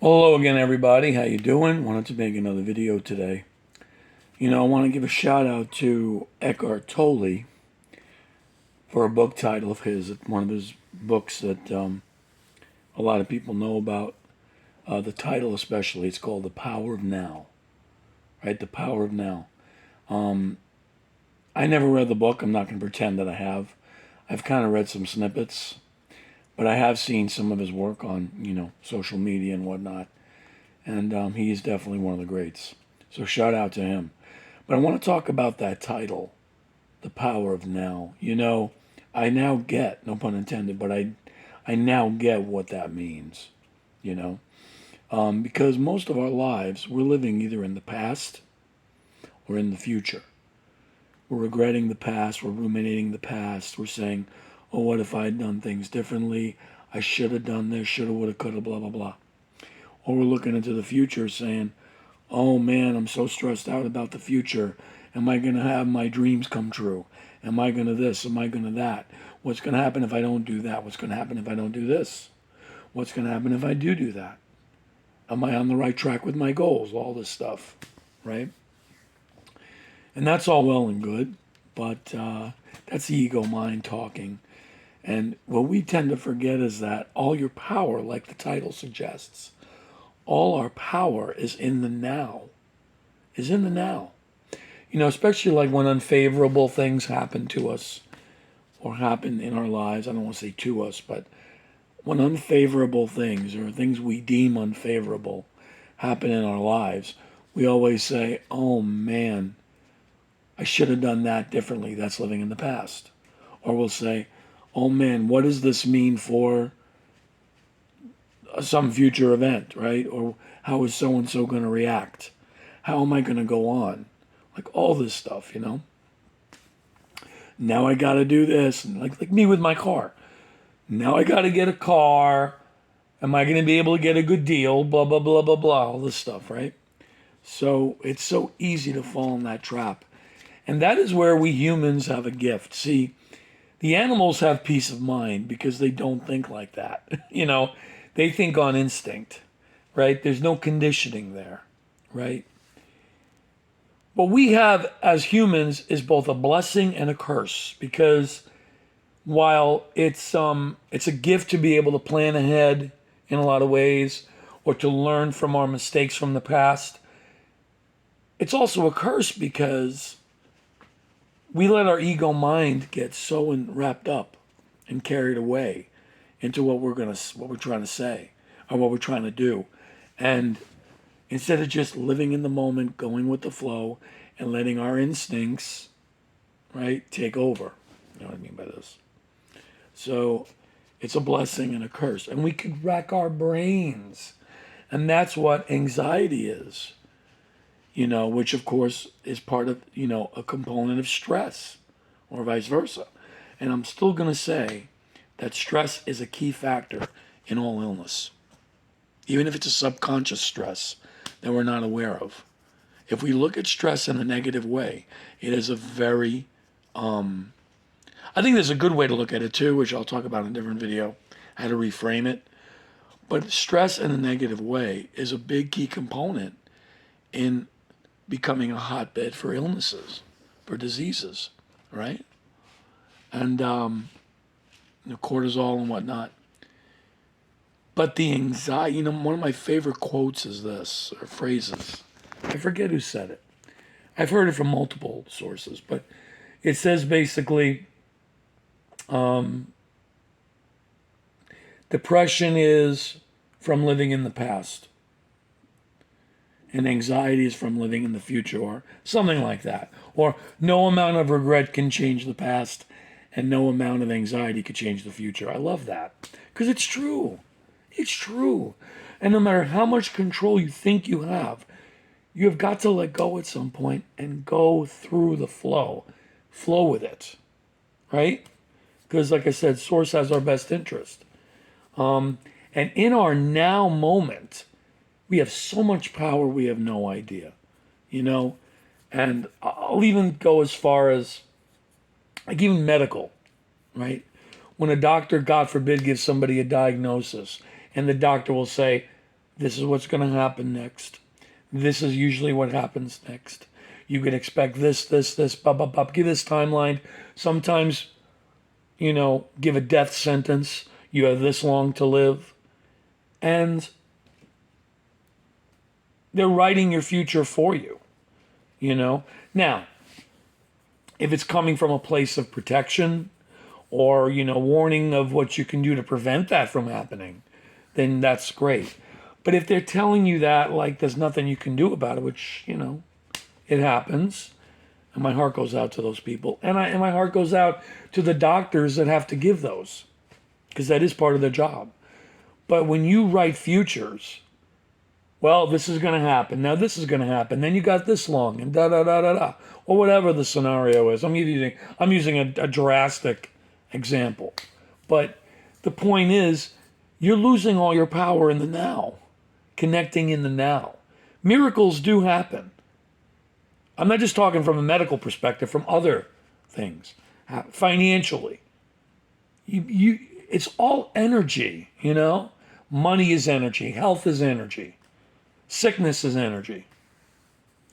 Well, hello again, everybody. How you doing? Wanted to make another video today. I want to give a shout out to Eckhart Tolle for a book title of his. It's one of his books that a lot of people know about. The title, especially, it's called "The Power of Now." Right, "The Power of Now." Um, I never read the book. I'm not going to pretend that I have. I've kind of read some snippets, but I have seen some of his work on social media and whatnot. And he is definitely one of the greats. So shout out to him. But I want to talk about that title, The Power of Now. I now get, no pun intended, but I now get what that means, you know. Because most of our lives, we're living either in the past or in the future. We're regretting the past, we're ruminating the past, we're saying, oh, what if I had done things differently? I should have done this, shoulda, woulda, coulda, blah, blah, blah. Or we're looking into the future saying, oh man, I'm so stressed out about the future. Am I going to have my dreams come true? Am I going to this? Am I going to that? What's going to happen if I don't do that? What's going to happen if I don't do this? What's going to happen if I do that? Am I on the right track with my goals? All this stuff, right? And that's all well and good, but that's the ego mind talking. And what we tend to forget is that all your power, like the title suggests, all our power is in the now, is in the now. Especially like when unfavorable things happen to us or happen in our lives. I don't want to say to us, but when unfavorable things or things we deem unfavorable happen in our lives, we always say, oh man, I should have done that differently. That's living in the past. Or we'll say, oh man, what does this mean for some future event, right? Or how is so and so going to react? How am I going to go on? Like all this stuff. Now I got to do this, and like me with my car. Now I got to get a car. Am I going to be able to get a good deal? Blah blah blah blah blah. All this stuff, right? So it's so easy to fall in that trap, and that is where we humans have a gift. See, the animals have peace of mind because they don't think like that. They think on instinct, right? There's no conditioning there, right? What we have as humans is both a blessing and a curse because while it's a gift to be able to plan ahead in a lot of ways or to learn from our mistakes from the past, it's also a curse because we let our ego mind get so wrapped up and carried away into what we're trying to say or what we're trying to do. And instead of just living in the moment, going with the flow, and letting our instincts, right, take over. You know what I mean by this? So it's a blessing and a curse. And we could rack our brains. And that's what anxiety is, which of course is part of, a component of stress or vice versa. And I'm still going to say that stress is a key factor in all illness, even if it's a subconscious stress that we're not aware of. If we look at stress in a negative way, it is a very, I think there's a good way to look at it too, which I'll talk about in a different video, how to reframe it. But stress in a negative way is a big key component in becoming a hotbed for illnesses, for diseases, right? And cortisol and whatnot. But the anxiety, one of my favorite quotes is this, or phrases. I forget who said it. I've heard it from multiple sources, but it says basically, depression is from living in the past, and anxiety is from living in the future, or something like that. Or no amount of regret can change the past, and no amount of anxiety can change the future. I love that because it's true. It's true. And no matter how much control you think you have got to let go at some point and go through the flow. Flow with it, right? Because like I said, Source has our best interest. And in our now moment, we have so much power we have no idea, And I'll even go as far as, like even medical, right? When a doctor, God forbid, gives somebody a diagnosis, and the doctor will say, This is what's going to happen next. This is usually what happens next. You can expect this, blah, blah, blah. Give this timeline. Sometimes, give a death sentence. You have this long to live. And they're writing your future for you, Now, if it's coming from a place of protection or, warning of what you can do to prevent that from happening, then that's great. But if they're telling you that, like, there's nothing you can do about it, which, it happens, and my heart goes out to those people. And my heart goes out to the doctors that have to give those, because that is part of their job. But when you write futures, well, this is going to happen. Now this is going to happen. Then you got this long, and da-da-da-da-da. Or whatever the scenario is. I'm using a drastic example. But the point is, you're losing all your power in the now. Connecting in the now. Miracles do happen. I'm not just talking from a medical perspective, from other things. Financially. It's all energy, Money is energy. Health is energy. Sickness is energy.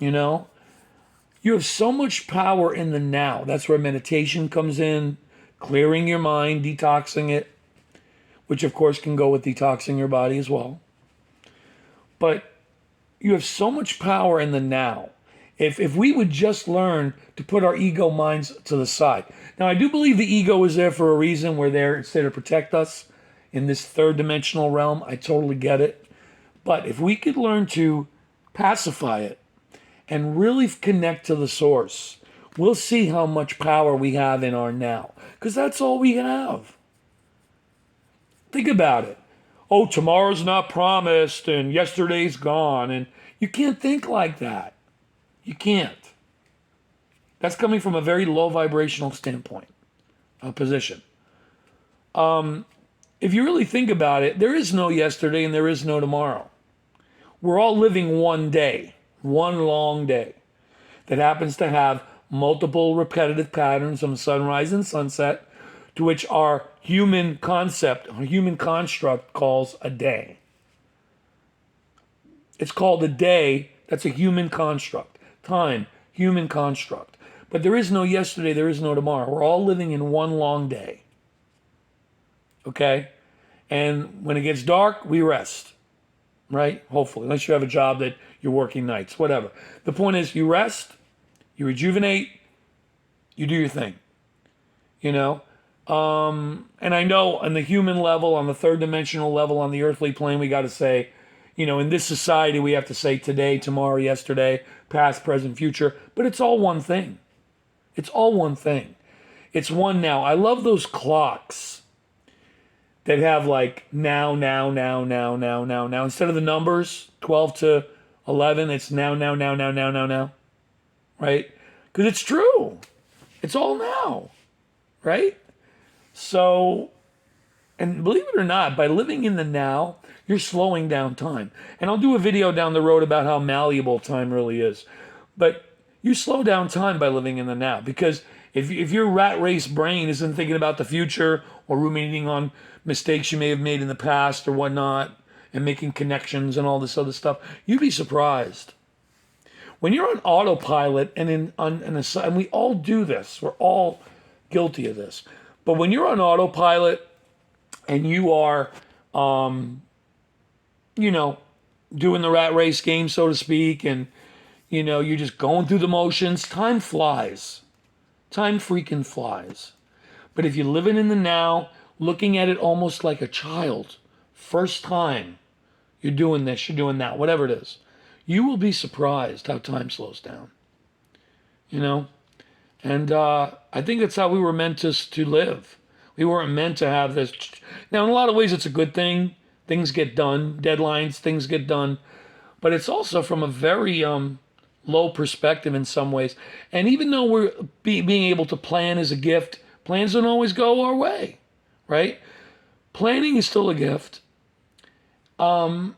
You have so much power in the now. That's where meditation comes in. Clearing your mind, detoxing it. Which of course can go with detoxing your body as well. But you have so much power in the now. If we would just learn to put our ego minds to the side. Now, I do believe the ego is there for a reason. We're there instead to protect us in this third dimensional realm. I totally get it. But if we could learn to pacify it and really connect to the source, we'll see how much power we have in our now. Because that's all we have. Think about it. Oh, tomorrow's not promised and yesterday's gone. And you can't think like that. You can't. That's coming from a very low vibrational standpoint, position. If you really think about it, there is no yesterday and there is no tomorrow. We're all living one day, one long day that happens to have multiple repetitive patterns of sunrise and sunset, to which our human construct calls a day. It's called a day. That's a human construct. Time, human construct. But there is no yesterday, there is no tomorrow. We're all living in one long day. Okay? And when it gets dark, we rest. Right? Hopefully. Unless you have a job that you're working nights, whatever. The point is, you rest, you rejuvenate, you do your thing. And I know on the human level, on the third dimensional level, on the earthly plane, we got to say, in this society, we have to say today, tomorrow, yesterday, past, present, future. But it's all one thing. It's all one thing. It's one now. I love those clocks that have like now. Instead of the numbers, 12 to 11, it's now. Right? Because it's true. It's all now. Right? So, and believe it or not, by living in the now, you're slowing down time. And I'll do a video down the road about how malleable time really is. But you slow down time by living in the now. Because if your rat race brain isn't thinking about the future or ruminating on mistakes you may have made in the past or whatnot, and making connections and all this other stuff, you'd be surprised. When you're on autopilot, and we all do this, we're all guilty of this. But when you're on autopilot and you are, doing the rat race game, so to speak, and, you're just going through the motions, time flies. Time freaking flies. But if you're living in the now, looking at it almost like a child, first time you're doing this, you're doing that, whatever it is, you will be surprised how time slows down. And I think that's how we were meant to live. We weren't meant to have this. Now, in a lot of ways, it's a good thing. Things get done. Deadlines, things get done. But it's also from a very low perspective in some ways. And even though we're being able to plan is a gift, plans don't always go our way, right? Planning is still a gift. But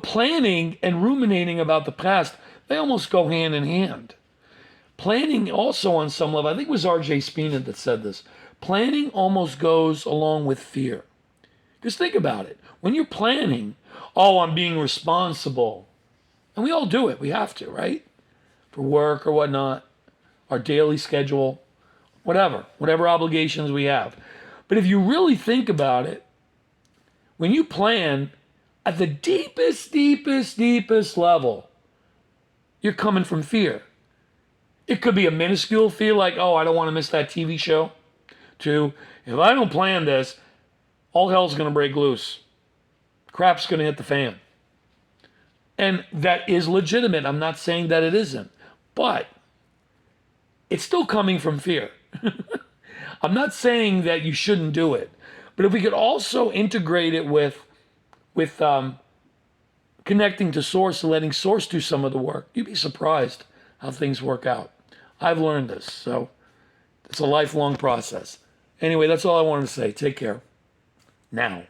planning and ruminating about the past, they almost go hand in hand. Planning also on some level, I think it was R.J. Spina that said this, planning almost goes along with fear. Because think about it. When you're planning, oh, I'm being responsible. And we all do it. We have to, right? For work or whatnot, our daily schedule, whatever obligations we have. But if you really think about it, when you plan at the deepest level, you're coming from fear. It could be a minuscule fear like, oh, I don't want to miss that TV show. To, if I don't plan this, all hell's going to break loose. Crap's going to hit the fan. And that is legitimate. I'm not saying that it isn't. But it's still coming from fear. I'm not saying that you shouldn't do it. But if we could also integrate it with connecting to Source and letting Source do some of the work, you'd be surprised how things work out. I've learned this, so it's a lifelong process. Anyway, that's all I wanted to say. Take care. Now.